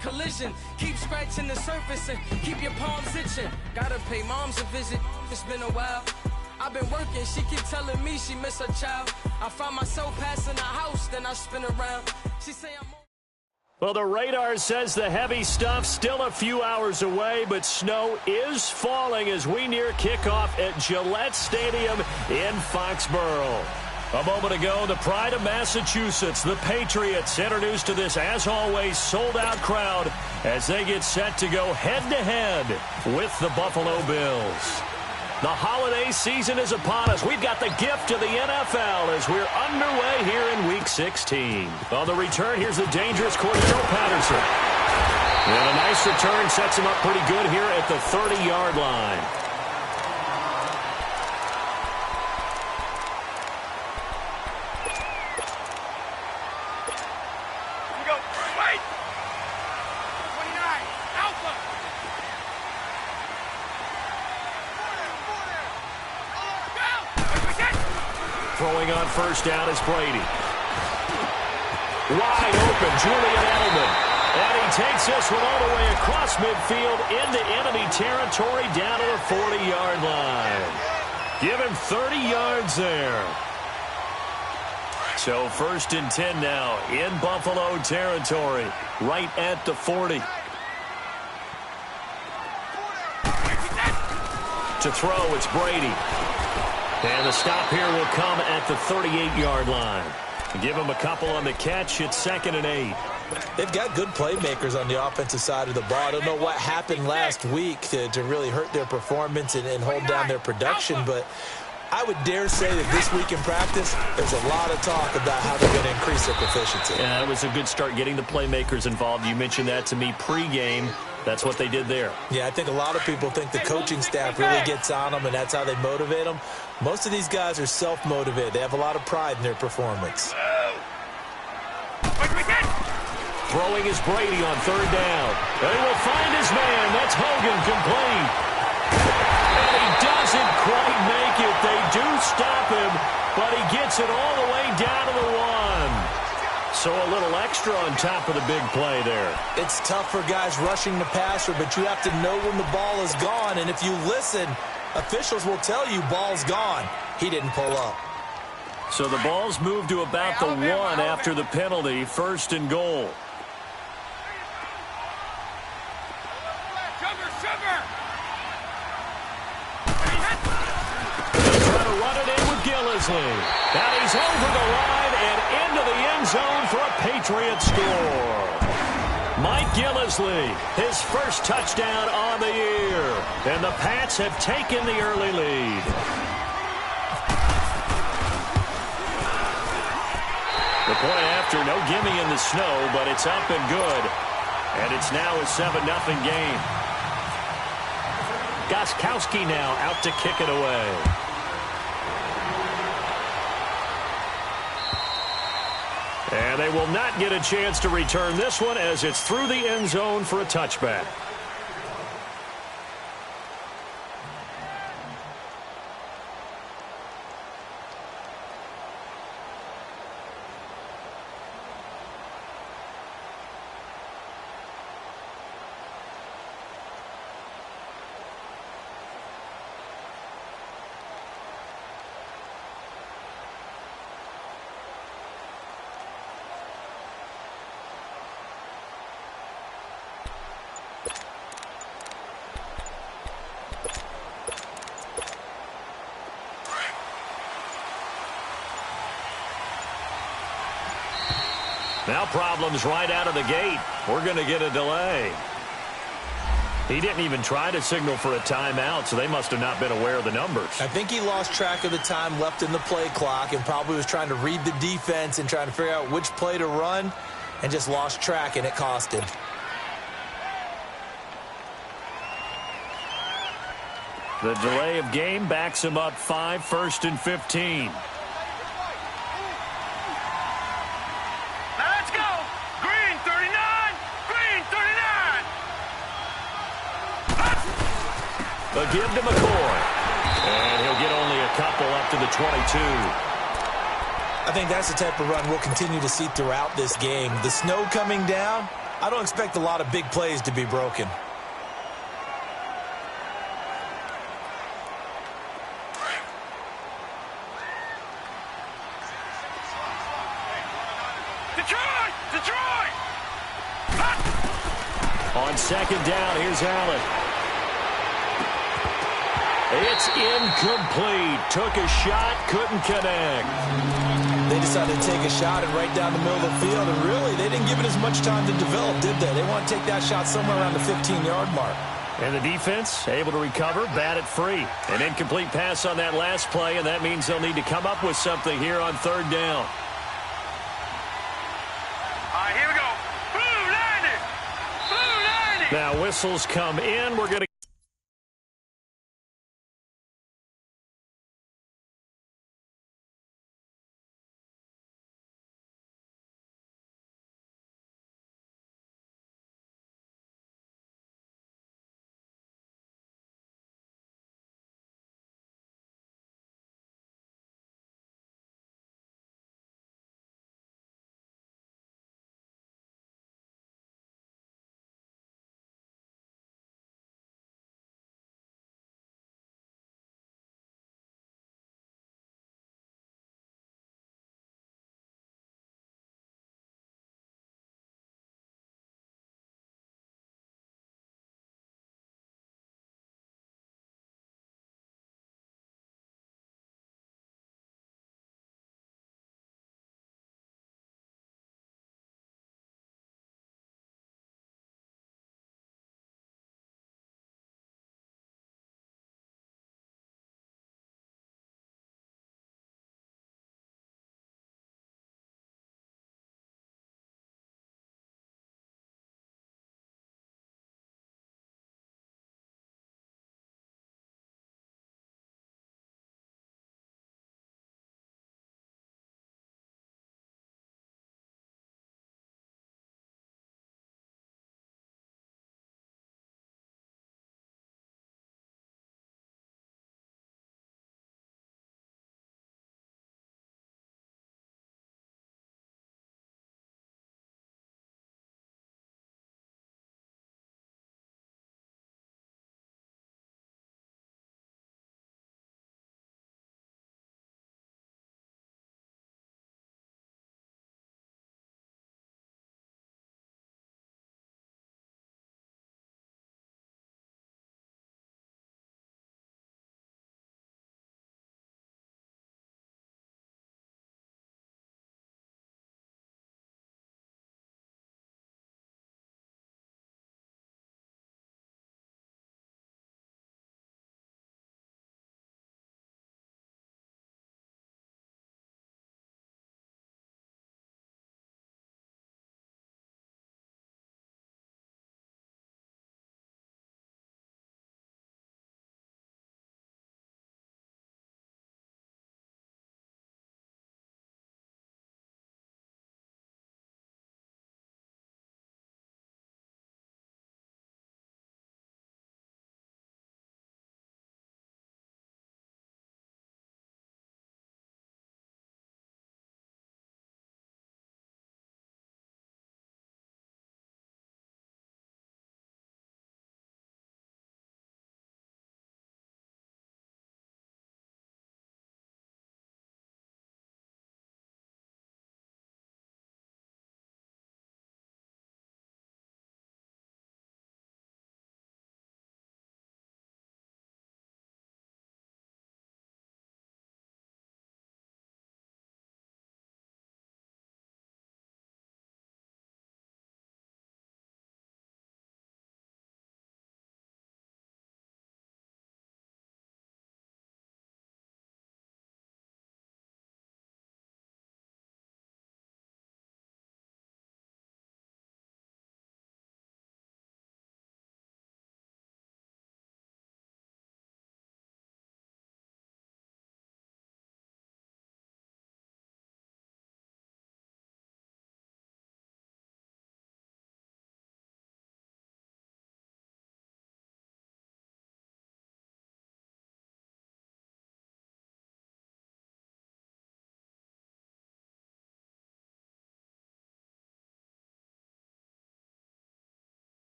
collision. Keep scratching the surface and keep your palms itching. Gotta pay moms a visit, it's been a while. I've been working, she keep telling me she miss her child. I find myself passing the house, then I spin around. She say I'm... Well, the radar says the heavy stuff still a few hours away, but snow is falling as we near kickoff at Gillette Stadium in Foxborough. A moment ago, the pride of Massachusetts, the Patriots, introduced to this, as always, sold-out crowd as they get set to go head-to-head with the Buffalo Bills. The holiday season is upon us. We've got the gift of the NFL as we're underway here in Week 16. On the return, here's the dangerous Cordero Patterson. And a nice return sets him up pretty good here at the 30-yard line. Throwing on first down is Brady. Wide open, Julian Edelman. And he takes this one all the way across midfield into enemy territory down to the 40-yard line. Give him 30 yards there. So 1st and 10 now in Buffalo territory, right at the 40. To throw, it's Brady. And the stop here will come at the 38-yard line. Give him a couple on the catch. It's 2nd and 8. They've got good playmakers on the offensive side of the ball. I don't know what happened last week to really hurt their performance and hold down their production, but I would dare say that this week in practice, there's a lot of talk about how they're going to increase their proficiency. Yeah, it was a good start getting the playmakers involved. You mentioned that to me pregame. That's what they did there. Yeah, I think a lot of people think the coaching staff really gets on them, and that's how they motivate them. Most of these guys are self-motivated. They have a lot of pride in their performance. Throwing is Brady on 3rd down. They will find his man. That's Hogan, complete. And he doesn't quite make it. They do stop him, but he gets it all the way down to the 1. So a little extra on top of the big play there. It's tough for guys rushing the passer, but you have to know when the ball is gone. And if you listen, officials will tell you ball's gone. He didn't pull up. So the ball's moved to about the 1 after the penalty. 1st and goal. They'll try to run it in with Gillisley. And he's over the line and into the end zone for a Patriot score. Mike Gillisley, his first touchdown on the year. And the Pats have taken the early lead. The point after, no gimme in the snow, but it's up and good. And it's now a 7-0 game. Gostkowski now out to kick it away. And they will not get a chance to return this one as it's through the end zone for a touchback. Now problems right out of the gate. We're going to get a delay. He didn't even try to signal for a timeout, so they must have not been aware of the numbers. I think he lost track of the time left in the play clock and probably was trying to read the defense and trying to figure out which play to run and just lost track, and it cost him. The delay of game backs him up 5, 1st and 15. A give to McCoy. And he'll get only a couple up to the 22. I think that's the type of run we'll continue to see throughout this game. The snow coming down, I don't expect a lot of big plays to be broken. Detroit! On second down, here's Allen. It's incomplete. Took a shot, couldn't connect. They decided to take a shot and right down the middle of the field, and really, they didn't give it as much time to develop, did they? They want to take that shot somewhere around the 15-yard mark. And the defense able to recover, bat it free. An incomplete pass on that last play, and that means they'll need to come up with something here on third down. Here we go. Blue 90! Now whistles come in. We're going to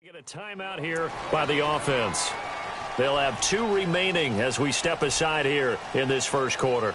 Get a timeout here by the offense. They'll have 2 remaining as we step aside here in this first quarter.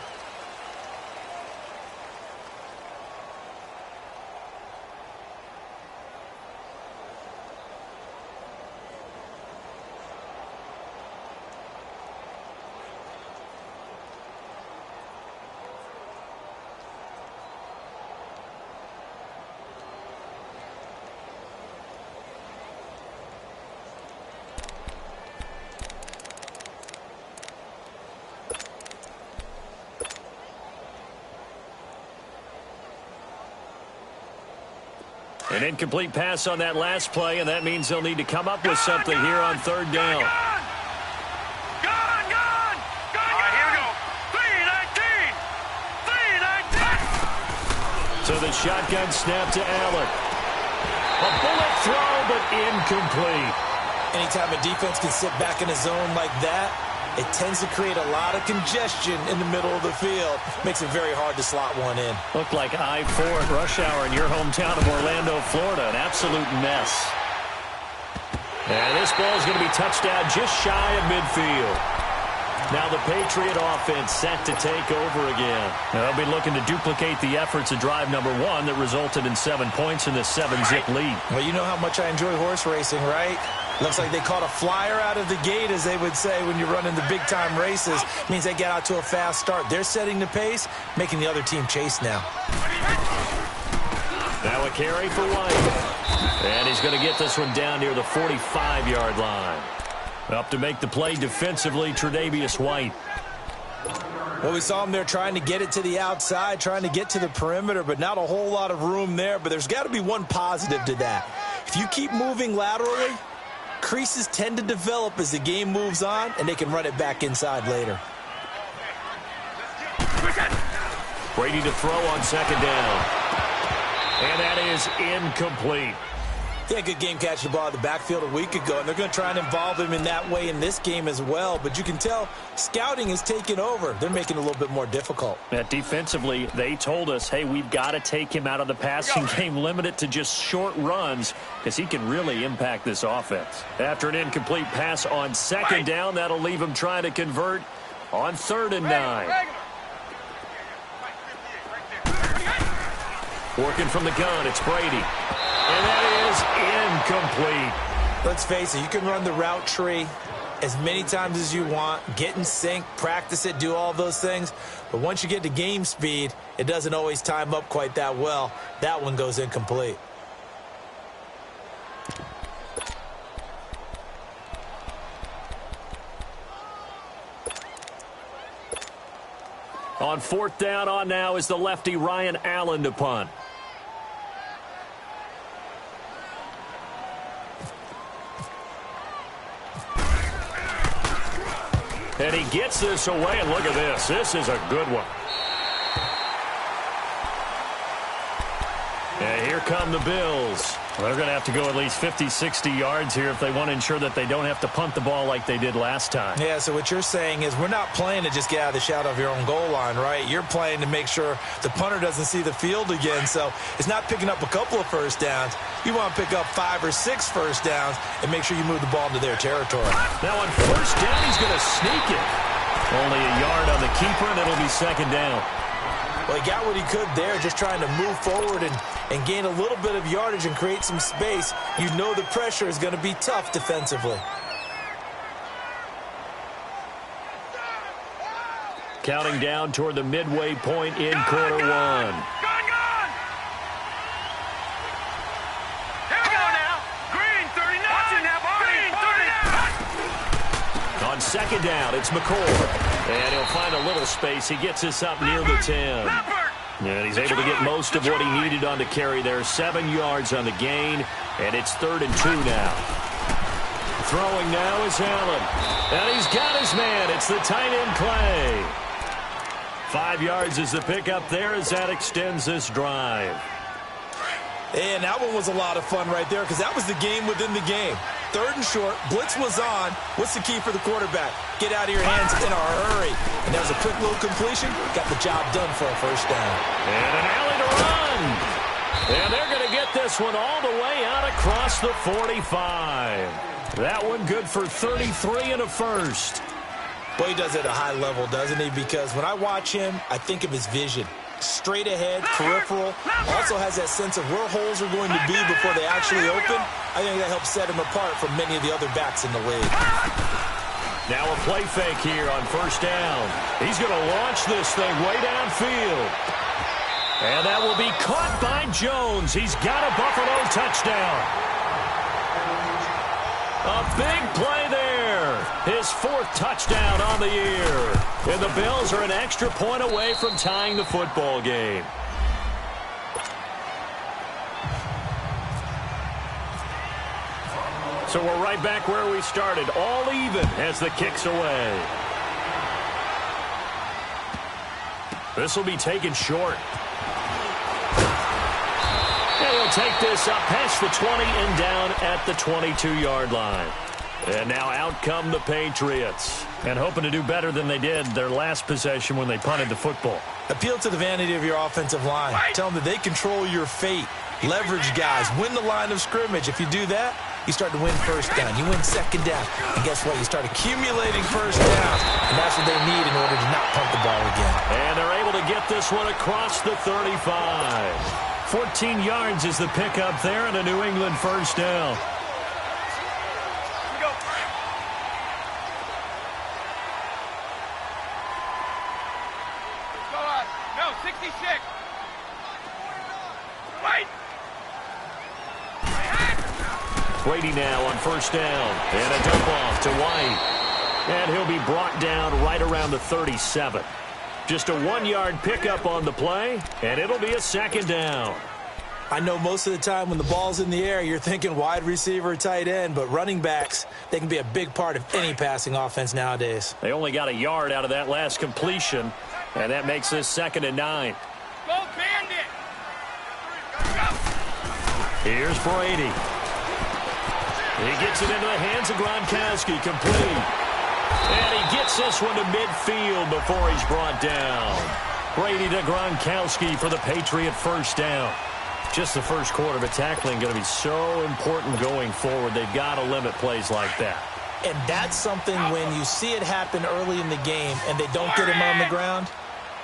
An incomplete pass on that last play, and that means they'll need to come up with something here on third down. Gone! All right, here we go. 3-19! 3-19! So the shotgun snap to Allen. A bullet throw, but incomplete. Anytime a defense can sit back in a zone like that, it tends to create a lot of congestion in the middle of the field. Makes it very hard to slot one in. Looked like I-4 at rush hour in your hometown of Orlando, Florida. An absolute mess. And this ball is going to be touched down just shy of midfield. Now the Patriot offense set to take over again. They'll be looking to duplicate the efforts of drive number 1 that resulted in 7 points in this 7-zip lead. Well, you know how much I enjoy horse racing, right? Looks like they caught a flyer out of the gate, as they would say when you're running the big-time races. Means they get out to a fast start. They're setting the pace, making the other team chase now. Now a carry for White. And he's going to get this one down near the 45-yard line. Up to make the play defensively, Tre'Davious White. Well, we saw him there trying to get it to the outside, trying to get to the perimeter, but not a whole lot of room there. But there's got to be one positive to that. If you keep moving laterally, creases tend to develop as the game moves on, and they can run it back inside later. Brady to throw on second down. And that is incomplete. Yeah, good game catching the ball in the backfield a week ago, and they're going to try and involve him in that way in this game as well. But you can tell scouting is taking over. They're making it a little bit more difficult. Yeah, defensively, they told us, hey, we've got to take him out of the passing game, limit it to just short runs, because he can really impact this offense. After an incomplete pass on second down, that'll leave him trying to convert on 3rd and 9. Working from the gun, it's Brady. And that is incomplete. Let's face it, you can run the route tree as many times as you want, get in sync, practice it, do all those things. But once you get to game speed, it doesn't always time up quite that well. That one goes incomplete. On 4th down on now is the lefty Ryan Allen to punt. And he gets this away, and look at this. This is a good one. And here come the Bills. They're going to have to go at least 50, 60 yards here if they want to ensure that they don't have to punt the ball like they did last time. Yeah, so what you're saying is we're not playing to just get out of the shadow of your own goal line, right? You're playing to make sure the punter doesn't see the field again. So it's not picking up a couple of first downs. You want to pick up 5 or 6 first downs and make sure you move the ball into their territory. Now on 1st down, he's going to sneak it. Only a yard on the keeper, and it'll be 2nd down. Well, he got what he could there, just trying to move forward and gain a little bit of yardage and create some space. You know the pressure is going to be tough defensively. Counting down toward the midway point in quarter 1. Gone! Here we go now. Green 39. Watch it now, Green 39. On 2nd down, it's McCord. And he'll find a little space. He gets this up near the 10. And he's able to get most of what he needed on the carry there. 7 yards on the gain. And it's 3rd and 2 now. Throwing now is Allen. And he's got his man. It's the tight end Clay. 5 yards is the pickup there as that extends this drive. And that one was a lot of fun right there because that was the game within the game. 3rd and short, blitz was on. What's the key for the quarterback? Get out of your hands in a hurry. And that was a quick little completion. Got the job done for a 1st down. And an alley to run. And they're going to get get this one all the way out across the 45. That one good for 33 and a first. Boy, he does it at a high level, doesn't he? Because when I watch him, I think of his vision. Straight ahead, peripheral, also has that sense of where holes are going to be before they actually open. I think that helps set him apart from many of the other backs in the league. Now a play fake here on first down. He's going to launch this thing way downfield. And that will be caught by Jones. He's got a Buffalo touchdown. A big play there. His fourth touchdown on the year. And the Bills are an extra point away from tying the football game. So we're right back where we started, all even as the kick's away. This will be taken short. And he'll take this up past the 20 and down at the 22-yard line. And now out come the Patriots. And hoping to do better than they did their last possession when they punted the football. Appeal to the vanity of your offensive line. Tell them that they control your fate. Leverage guys. Win the line of scrimmage. If you do that, you start to win first down. You win second down. And guess what? You start accumulating first downs. And that's what they need in order to not punt the ball again. And they're able to get this one across the 35. 14 yards is the pickup there and a New England first down. No, 66. Wait. Brady now on first down. And a dump off to White. And he'll be brought down right around the 37. Just a 1-yard pickup on the play, and it'll be a second down. I know most of the time when the ball's in the air, you're thinking wide receiver, tight end, but running backs, they can be a big part of any passing offense nowadays. They only got a yard out of that last completion, and that makes this 2nd and 9. Go Bandit. Here's Brady. He gets it into the hands of Gronkowski, complete. And he gets this one to midfield before he's brought down. Brady to Gronkowski for the Patriot first down. Just the first quarter of a tackling going to be so important going forward. They've got to limit plays like that. And that's something when you see it happen early in the game and they don't get him on the ground,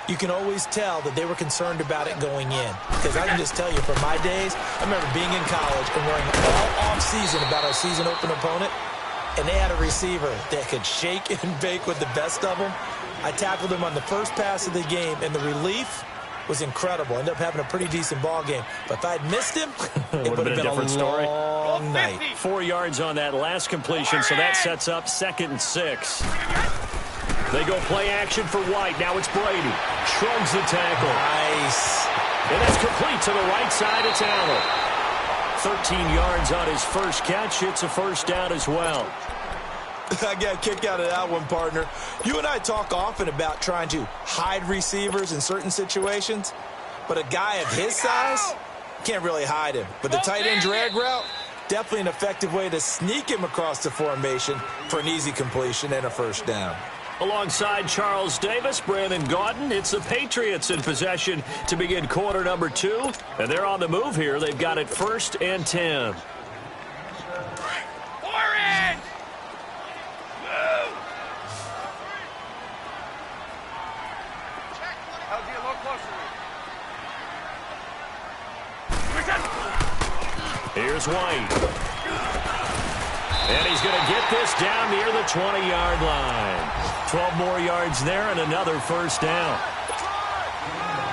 you can always tell that they were concerned about it going in. Because I can just tell you, from my days, I remember being in college and worrying all off-season about our season-open opponent, and they had a receiver that could shake and bake with the best of them. I tackled him on the first pass of the game, and the relief was incredible. Ended up having a pretty decent ball game. But if I'd missed him, it would have been a different story. Long night. 4 yards on that last completion, so that sets up 2nd and 6. They go play action for White. Now it's Brady. Shrugs the tackle. Nice. And that's complete to the right side. It's Allen. 13 yards on his first catch. It's a first down as well. I got a kick out of that one, partner. You and I talk often about trying to hide receivers in certain situations, but a guy of his size can't really hide him. But the tight end drag route, definitely an effective way to sneak him across the formation for an easy completion and a first down. Alongside Charles Davis, Brandon Gaudin, it's the Patriots in possession to begin quarter number 2. And they're on the move here. They've got it 1st and 10. Orange! Move! LG, a little closer. Here's White. And he's going to get this down near the 20-yard line. 12 more yards there and another first down.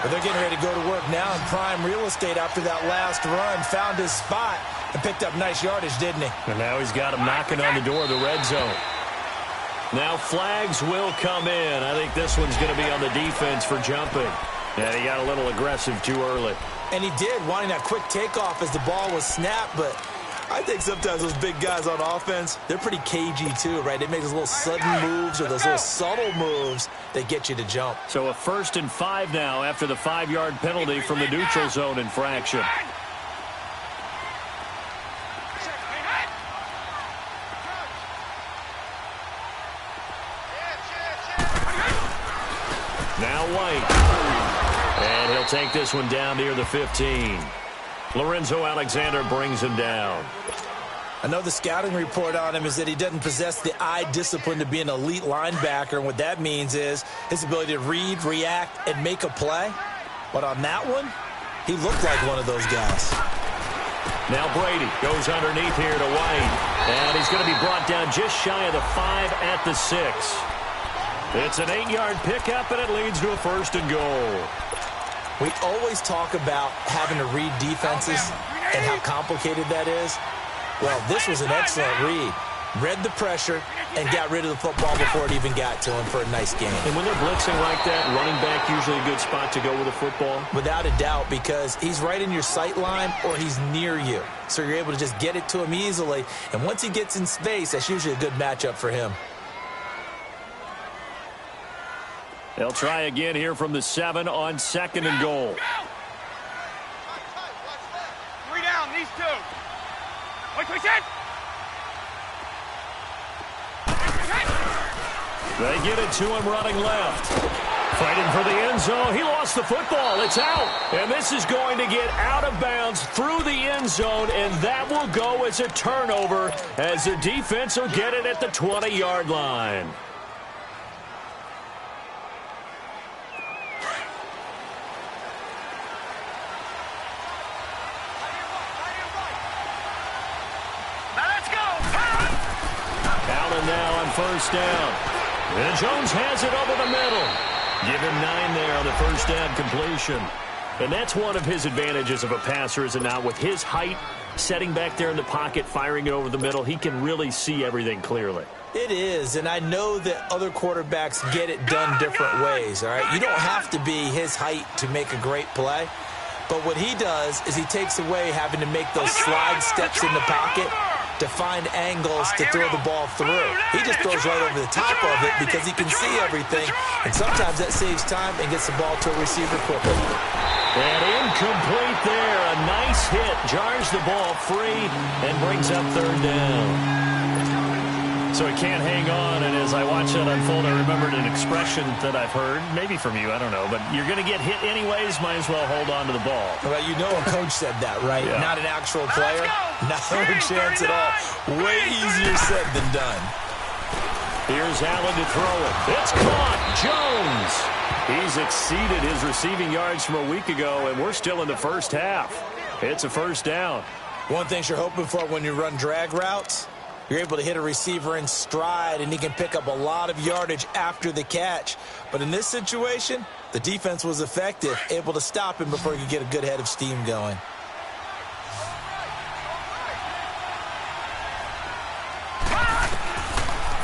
But they're getting ready to go to work now in prime real estate after that last run. Found his spot and picked up nice yardage, didn't he? And now he's got him knocking on the door of the red zone. Now flags will come in. I think this one's going to be on the defense for jumping. And he got a little aggressive too early. And he did, wanting that quick takeoff as the ball was snapped, but I think sometimes those big guys on offense, they're pretty cagey too, right? They make those little sudden moves or those little subtle moves that get you to jump. So a 1st and 5 now after the 5-yard penalty from the neutral zone infraction. Now White. And he'll take this one down near the 15. Lorenzo Alexander brings him down. I know the scouting report on him is that he doesn't possess the eye discipline to be an elite linebacker, and what that means is his ability to read, react, and make a play. But on that one, he looked like one of those guys. Now Brady goes underneath here to White, and he's going to be brought down just shy of the 5 at the 6. It's an 8-yard pickup, and it leads to a 1st and goal. We always talk about having to read defenses and how complicated that is. Well, this was an excellent read. Read the pressure and got rid of the football before it even got to him for a nice game. And when they're blitzing like that, running back usually a good spot to go with the football? Without a doubt, because he's right in your sight line or he's near you. So you're able to just get it to him easily. And once he gets in space, that's usually a good matchup for him. They'll try again here from the 7 on 2nd and goal. 3 down, these 2. Wait, They get it to him running left. Fighting for the end zone. He lost the football. It's out. And this is going to get out of bounds through the end zone, and that will go as a turnover as the defense will get it at the 20-yard line. Allen now on 1st down. And Jones has it over the middle. Give him 9 there on the 1st down completion. And that's one of his advantages of a passer, is it not? With his height, setting back there in the pocket, firing it over the middle, he can really see everything clearly. It is, and I know that other quarterbacks get it done different ways, all right? You don't have to be his height to make a great play. But what he does is he takes away having to make those slide steps in the pocket to find angles to throw the ball through. He just throws right over the top of it because he can see everything, and sometimes that saves time and gets the ball to a receiver quickly. And incomplete there. A nice hit. Jars the ball free and brings up 3rd down. So he can't hang on, and as I watch that unfold, I remembered an expression that I've heard, maybe from you, I don't know, but you're going to get hit anyways, might as well hold on to the ball. Well, you know a coach said that, right? Yeah. Not an actual player. Not a chance at all. Way easier said than done. Here's Allen to throw it. It's caught. Jones. He's exceeded his receiving yards from a week ago, and we're still in the 1st half. It's a 1st down. One thing you're hoping for when you run drag routes, you're able to hit a receiver in stride, and he can pick up a lot of yardage after the catch. But in this situation, the defense was effective, able to stop him before he could get a good head of steam going.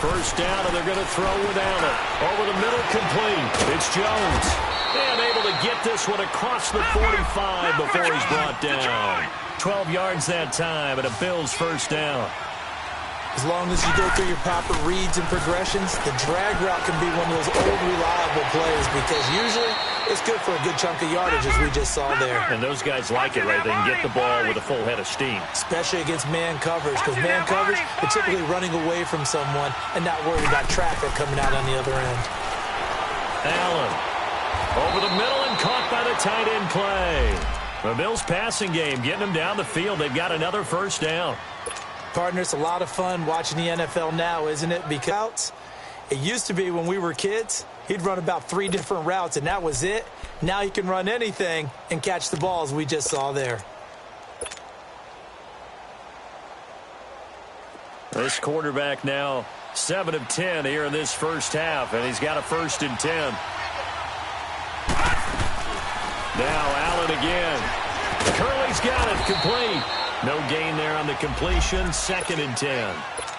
First down, and they're going to throw with Allen. Over the middle, complete. It's Jones. And able to get this one across the 45 before he's brought down. 12 yards that time, and a Bills 1st down. As long as you go through your proper reads and progressions, the drag route can be one of those old reliable plays because usually it's good for a good chunk of yardage, as we just saw there. And those guys like it, right? They can get the ball with a full head of steam. Especially against man coverage, because man coverage, they're typically running away from someone and not worried about traffic coming out on the other end. Allen over the middle and caught by the tight end play. The Bills passing game getting them down the field. They've got another 1st down. Partner, it's a lot of fun watching the NFL now, isn't it? Because it used to be when we were kids, he'd run about 3 different routes, and that was it. Now he can run anything and catch the ball, as we just saw there. This quarterback now 7 of 10 here in this 1st half, and he's got a 1st and 10. Now Allen again. Curley's got it, complete. No gain there on the completion, 2nd and 10.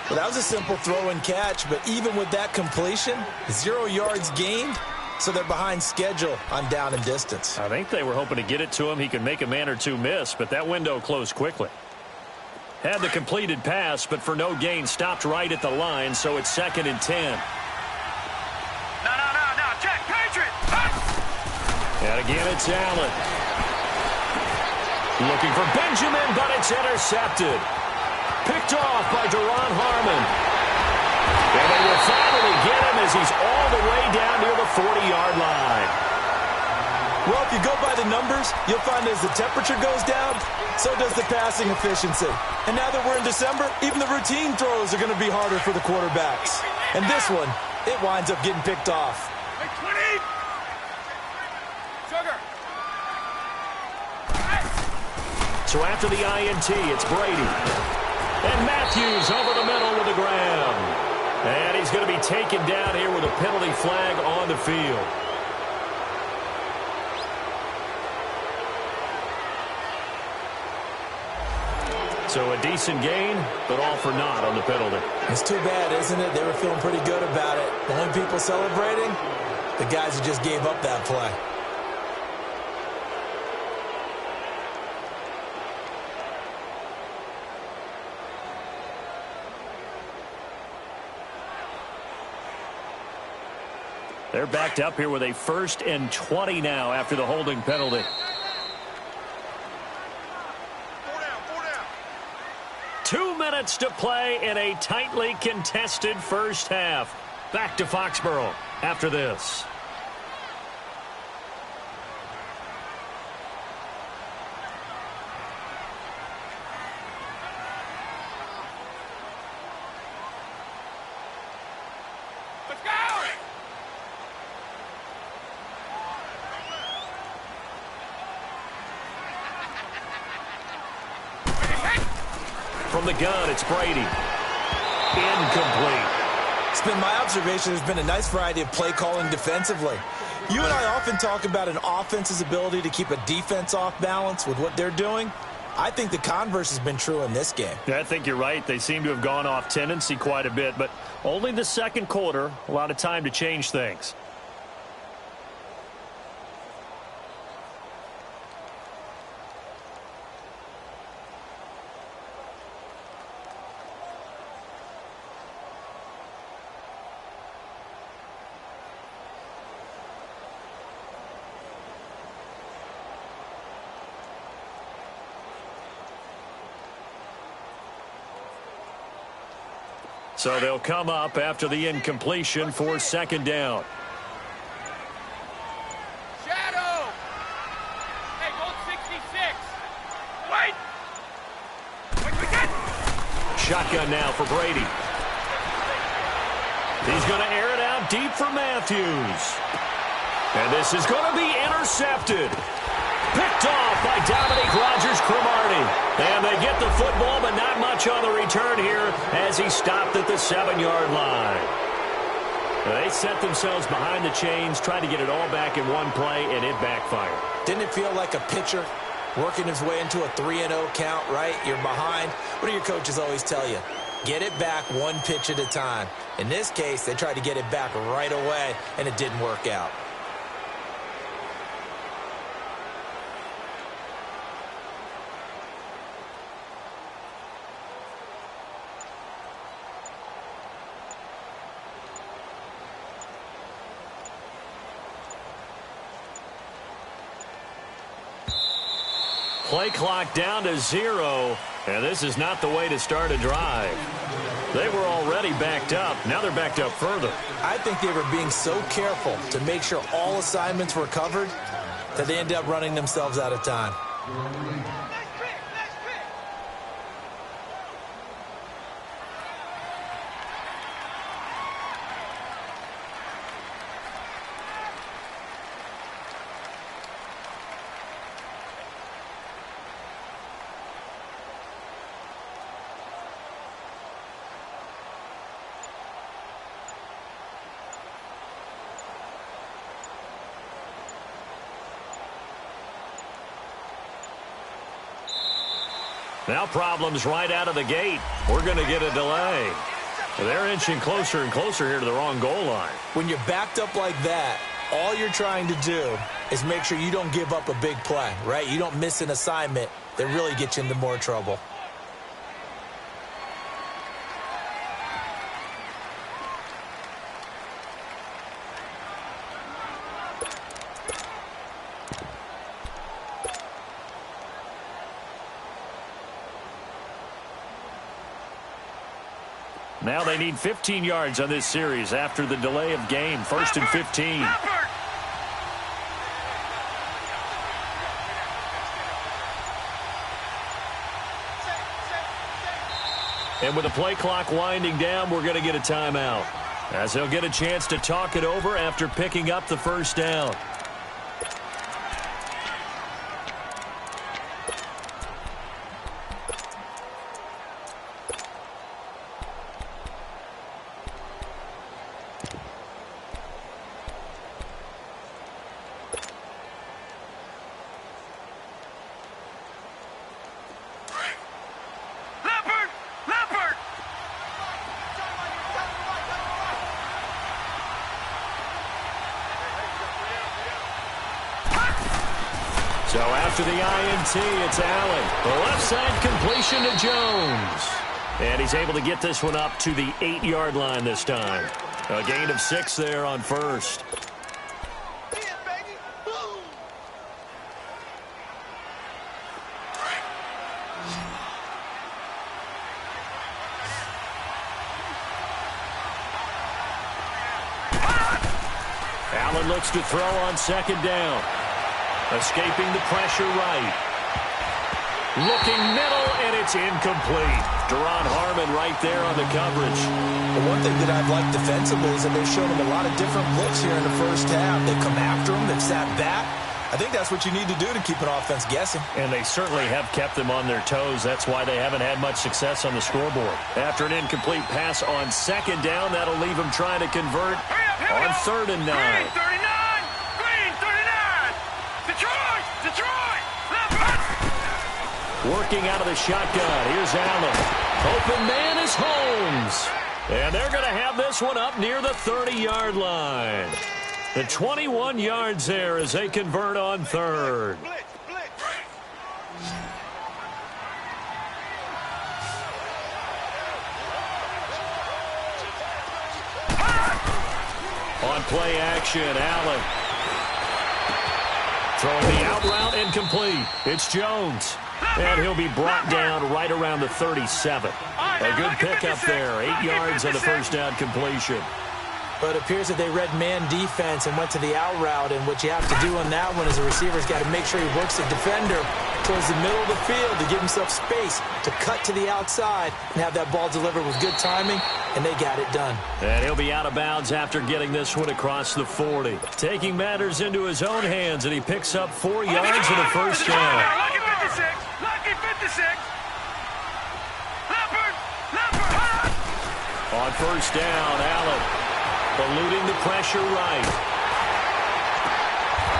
Well, that was a simple throw and catch, but even with that completion, 0 yards gained, so they're behind schedule on down and distance. I think they were hoping to get it to him. He could make a man or two miss, but that window closed quickly. Had the completed pass, but for no gain, stopped right at the line, so it's 2nd and 10. No, check, Patriot! And again, it's Allen. Looking for Benjamin, but it's intercepted. Picked off by Deron Harmon. And they will finally get him as he's all the way down near the 40-yard line. Well, if you go by the numbers, you'll find as the temperature goes down, so does the passing efficiency. And now that we're in December, even the routine throws are going to be harder for the quarterbacks. And this one, it winds up getting picked off. So after the INT, it's Brady. And Matthews over the middle with the grab. And he's going to be taken down here with a penalty flag on the field. So a decent gain, but all for naught on the penalty. It's too bad, isn't it? They were feeling pretty good about it. The only people celebrating, the guys who just gave up that play. They're backed up here with a 1st and 20 now after the holding penalty. 2 minutes to play in a tightly contested first half. Back to Foxborough after this. From the gun, it's Brady. Incomplete. It's been my observation there's been a nice variety of play calling defensively. You and I often talk about an offense's ability to keep a defense off balance with what they're doing. I think the converse has been true in this game. Yeah, I think you're right. They seem to have gone off tendency quite a bit, but only the second quarter, a lot of time to change things. So they'll come up after the incompletion for 2nd down. Shadow! Hey, gold 66! Wait! Shotgun now for Brady. He's going to air it out deep for Matthews. And this is going to be intercepted. Picked off by Dominique Rodgers-Cromartie. And they get the football, but not much on the return here as he stopped at the 7-yard line. They set themselves behind the chains, tried to get it all back in one play, and it backfired. Didn't it feel like a pitcher working his way into a 3-0 count, right? You're behind. What do your coaches always tell you? Get it back one pitch at a time. In this case, they tried to get it back right away, and it didn't work out. Play clock down to 0, and this is not the way to start a drive. They were already backed up. Now they're backed up further. I think they were being so careful to make sure all assignments were covered that they ended up running themselves out of time. Now problems right out of the gate. We're going to get a delay. They're inching closer and closer here to the wrong goal line. When you're backed up like that, all you're trying to do is make sure you don't give up a big play, right? You don't miss an assignment that really gets you into more trouble. Now they need 15 yards on this series after the delay of game. 1st and 15. And with the play clock winding down, we're going to get a timeout, as they'll get a chance to talk it over after picking up the first down. So after the INT, it's Allen. The left side completion to Jones. And he's able to get this one up to the 8-yard line this time. A gain of 6 there on first. Allen looks to throw on second down. Escaping the pressure right. Looking middle, and it's incomplete. Deron Harmon right there on the coverage. The one thing that I've liked defensively is that they've shown him a lot of different looks here in the first half. They come after him, they've sat back. I think that's what you need to do to keep an offense guessing. And they certainly have kept them on their toes. That's why they haven't had much success on the scoreboard. After an incomplete pass on second down, that'll leave them trying to convert on 3rd and 9. Green 39! Green 39! Detroit! Working out of the shotgun. Here's Allen. Open man is Holmes. And they're going to have this one up near the 30-yard line. The 21 yards there as they convert on 3rd. On play action, Allen. Throwing the out route incomplete. It's Jones. And he'll be brought down right around the 37. A good pickup there. 8 yards on the first down completion. But it appears that they read man defense and went to the out route. And what you have to do on that one is the receiver's got to make sure he works the defender towards the middle of the field to give himself space to cut to the outside and have that ball delivered with good timing, and they got it done. And he'll be out of bounds after getting this one across the 40. Taking matters into his own hands, and he picks up 4 yards and a first down. Lucky 56! Lucky 56! Leopard! On first down, Allen eluding the pressure right.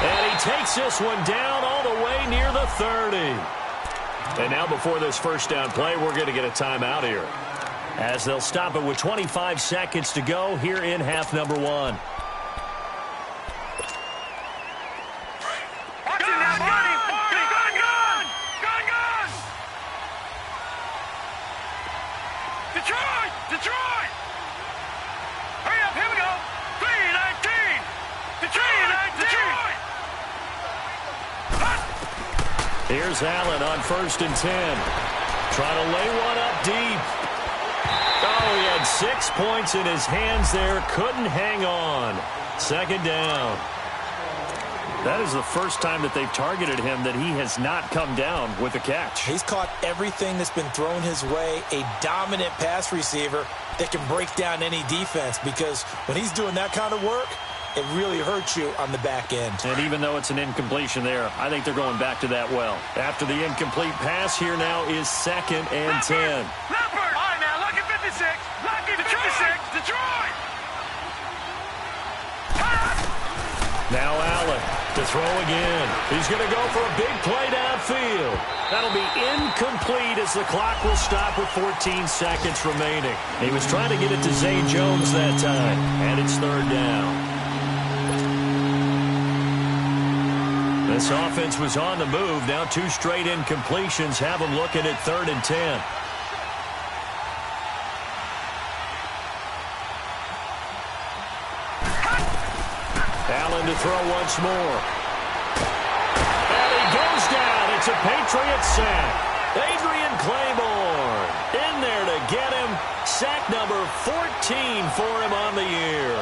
And he takes this one down all the way near the 30. And now before this first down play, we're going to get a timeout here, as they'll stop it with 25 seconds to go here in half number 1. Detroit! Hurry up, here we go! 3-19! Detroit! Here's Allen on 1st and 10. Trying to lay one up deep. Oh, he had 6 points in his hands there. Couldn't hang on. 2nd down. That is the first time that they've targeted him that he has not come down with a catch. He's caught everything that's been thrown his way. A dominant pass receiver that can break down any defense, because when he's doing that kind of work, it really hurts you on the back end. And even though it's an incompletion there, I think they're going back to that well. After the incomplete pass, here now is 2nd and 10. Leopard! All right, now, lucky 56! Lucky 56! Detroit! Now Allen to throw again. He's going to go for a big play downfield. That'll be incomplete as the clock will stop with 14 seconds remaining. He was trying to get it to Zay Jones that time, and it's 3rd down. This offense was on the move. Now 2 straight incompletions have them looking at 3rd and 10. Allen to throw once more. And he goes down. It's a Patriot sack. Adrian Claiborne in there to get him. Sack number 14 for him on the year.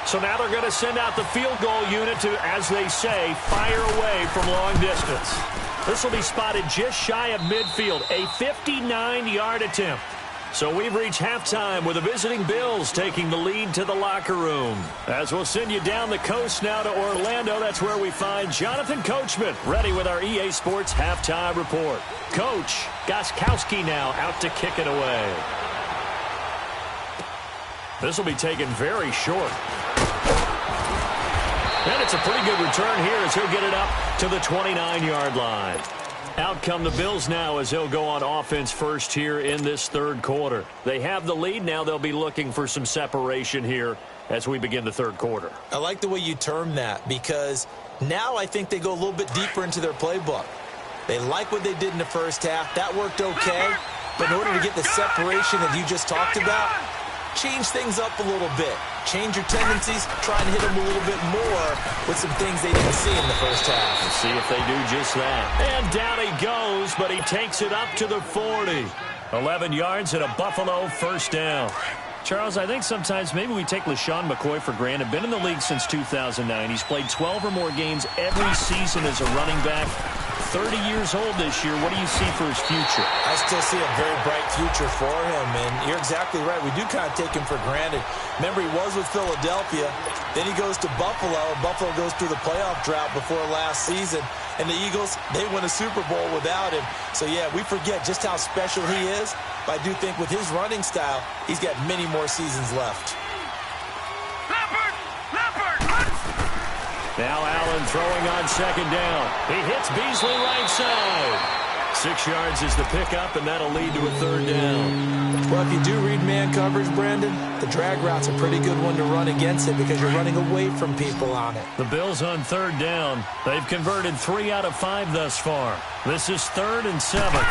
So now they're going to send out the field goal unit to, as they say, fire away from long distance. This will be spotted just shy of midfield, a 59-yard attempt. So we've reached halftime with the visiting Bills taking the lead to the locker room. As we'll send you down the coast now to Orlando, that's where we find Jonathan Coachman ready with our EA Sports halftime report. Coach Gostkowski now out to kick it away. This will be taken very short. And it's a pretty good return here as he'll get it up to the 29-yard line. Out come the Bills now as they'll go on offense first here in this third quarter. They have the lead. Now they'll be looking for some separation here as we begin the third quarter. I like the way you term that because now I think they go a little bit deeper into their playbook. They like what they did in the first half. That worked okay. But in order to get the separation that you just talked about, change things up a little bit. Change your tendencies, try and hit them a little bit more with some things they didn't see in the first half. Let's see if they do just that. And down he goes, but he takes it up to the 40. 11 yards and a Buffalo first down. Charles, I think sometimes maybe we take LaShawn McCoy for granted. Been in the league since 2009. He's played 12 or more games every season as a running back. 30 years old this year. What do you see for his future? I still see a very bright future for him, and you're exactly right. We do kind of take him for granted. Remember, he was with Philadelphia. Then he goes to Buffalo. Buffalo goes through the playoff drought before last season. And the Eagles, they win a Super Bowl without him. So, yeah, we forget just how special he is. But I do think with his running style, he's got many more seasons left. Now Allen throwing on second down. He hits Beasley right side. 6 yards is the pickup, and that'll lead to a third down. Well, if you do read man coverage, Brandon, the drag route's a pretty good one to run against it because you're running away from people on it. The Bills on third down. They've converted 3 out of 5 thus far. This is 3rd and 7.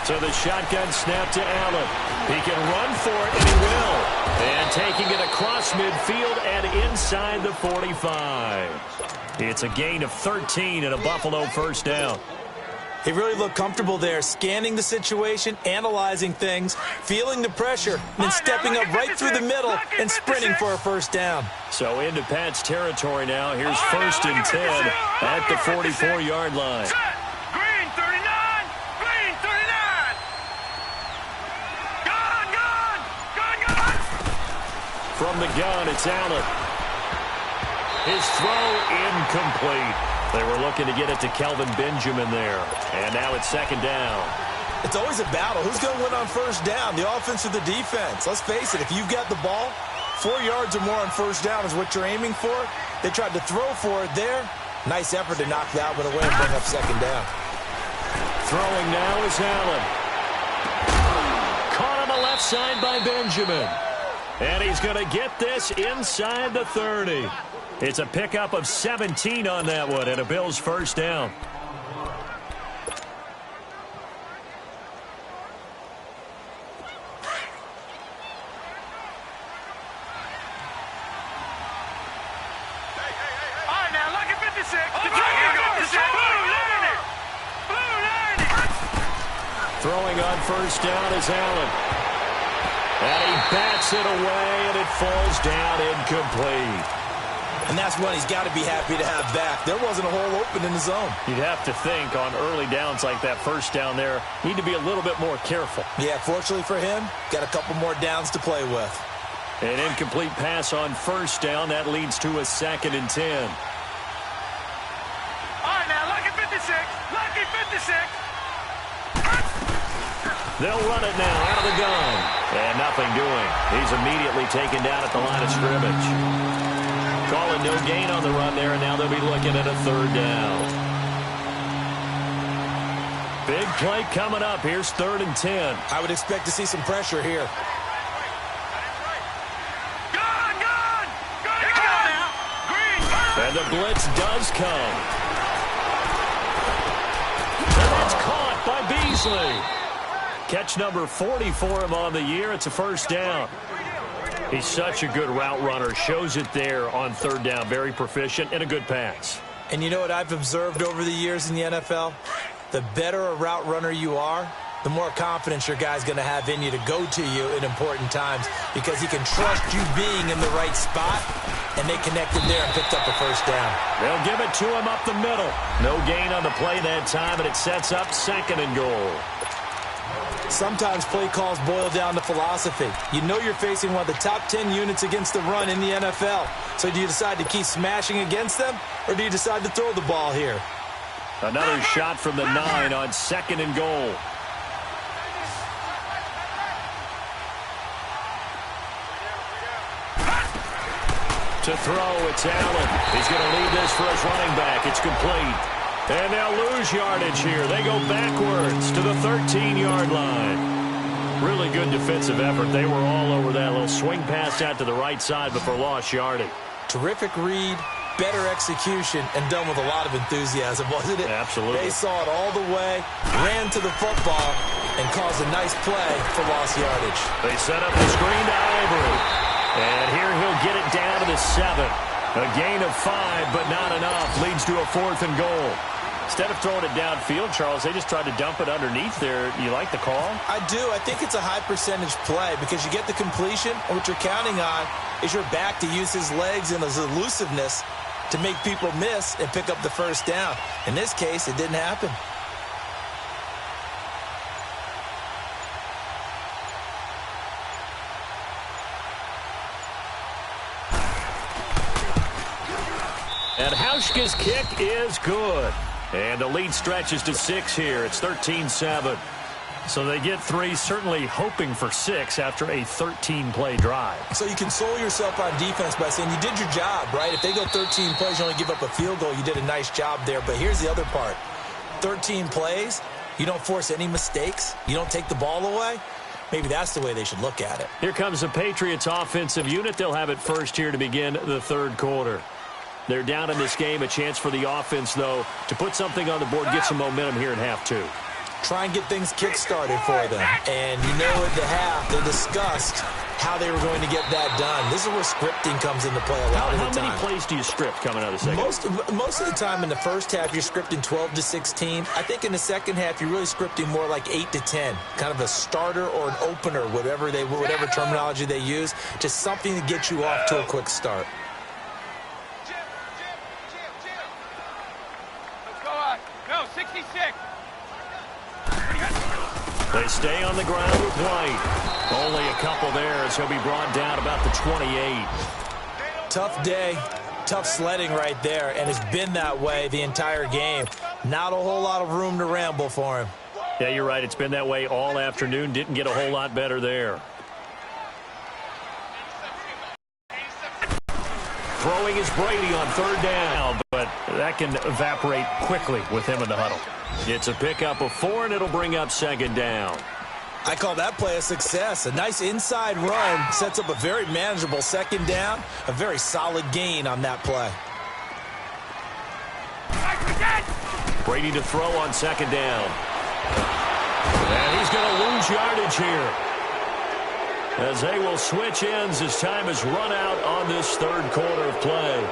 So the shotgun snap to Allen. He can run for it, and he will. And taking it across midfield and inside the 45. It's a gain of 13 and a Buffalo first down. He really looked comfortable there, scanning the situation, analyzing things, feeling the pressure, and then stepping up right through the middle and sprinting for a first down. So into Pat's territory now. Here's 1st and 10 at the 44-yard line. Green 39! Green 39! Gun! From the gun, it's Allen. His throw incomplete. They were looking to get it to Kelvin Benjamin there. And now it's 2nd down. It's always a battle. Who's going to win on first down, the offense or the defense? Let's face it, if you've got the ball, 4 yards or more on first down is what you're aiming for. They tried to throw for it there. Nice effort to knock that one away and bring up 2nd down. Throwing now is Allen. Caught on the left side by Benjamin. And he's going to get this inside the 30. It's a pickup of 17 on that one and a Bills first down. All right, now look at 56. Blue 90. Throwing on first down is Allen. And he bats it away, and it falls down incomplete. And that's one he's got to be happy to have back. There wasn't a hole open in the zone. You'd have to think on early downs like that first down there, need to be a little bit more careful. Yeah, fortunately for him, got a couple more downs to play with. An incomplete pass on first down. That leads to a 2nd and 10. All right, now look at 56. Lucky 56. They'll run it now out of the gun. And nothing doing. He's immediately taken down at the line of scrimmage. Calling no gain on the run there, and now they'll be looking at a 3rd down. Big play coming up. Here's 3rd and 10. I would expect to see some pressure here. Gun! Now. Green. And the blitz does come. And that's caught by Beasley. Catch number 40 for him on the year. It's a first down. He's such a good route runner. Shows it there on 3rd down. Very proficient and a good pass. And you know what I've observed over the years in the NFL? The better a route runner you are, the more confidence your guy's going to have in you to go to you in important times because he can trust you being in the right spot and they connected there and picked up a first down. They'll give it to him up the middle. No gain on the play that time, and it sets up 2nd and goal. Sometimes play calls boil down to philosophy. You know you're facing one of the top 10 units against the run in the NFL. So do you decide to keep smashing against them, or do you decide to throw the ball here? Another shot from the 9 on 2nd and goal. To throw, it's Allen. He's going to lead this for his running back. It's complete. And they'll lose yardage here. They go backwards to the 13-yard line. Really good defensive effort. They were all over that little swing pass out to the right side before lost yardage. Terrific read, better execution, and done with a lot of enthusiasm, wasn't it? Absolutely. They saw it all the way, ran to the football, and caused a nice play for lost yardage. They set up the screen to Ivory. And here he'll get it down to the 7. A gain of 5, but not enough. Leads to a 4th and goal. Instead of throwing it downfield, Charles, they just tried to dump it underneath there. You like the call? I do. I think it's a high-percentage play because you get the completion, and what you're counting on is your back to use his legs and his elusiveness to make people miss and pick up the first down. In this case, it didn't happen. And Hauschka's kick is good. And the lead stretches to 6 here. It's 13-7. So they get 3, certainly hoping for 6 after a 13-play drive. So you console yourself on defense by saying you did your job, right? If they go 13 plays, you only give up a field goal, you did a nice job there. But here's the other part. 13 plays, you don't force any mistakes, you don't take the ball away. Maybe that's the way they should look at it. Here comes the Patriots offensive unit. They'll have it first here to begin the 3rd quarter. They're down in this game. A chance for the offense, though, to put something on the board, get some momentum here in half 2. Try and get things kick-started for them. And you know at the half, they discussed how they were going to get that done. This is where scripting comes into play a lot of the time. How many plays do you script coming out of the second? Most of the time in the first half, you're scripting 12 to 16. I think in the second half, you're really scripting more like 8 to 10. Kind of a starter or an opener, whatever terminology they use. Just something to get you off to a quick start. No, 66. They stay on the ground with White. Only a couple there as he'll be brought down about the 28. Tough day, tough sledding right there, and it's been that way the entire game. Not a whole lot of room to ramble for him. Yeah, you're right. It's been that way all afternoon. Didn't get a whole lot better there. Throwing is Brady on 3rd down, but that can evaporate quickly with him in the huddle. It's a pickup of 4, and it'll bring up 2nd down. I call that play a success. A nice inside run sets up a very manageable 2nd down. A very solid gain on that play. Brady to throw on 2nd down. And he's going to lose yardage here, as they will switch ends as time is run out on this 3rd quarter of play.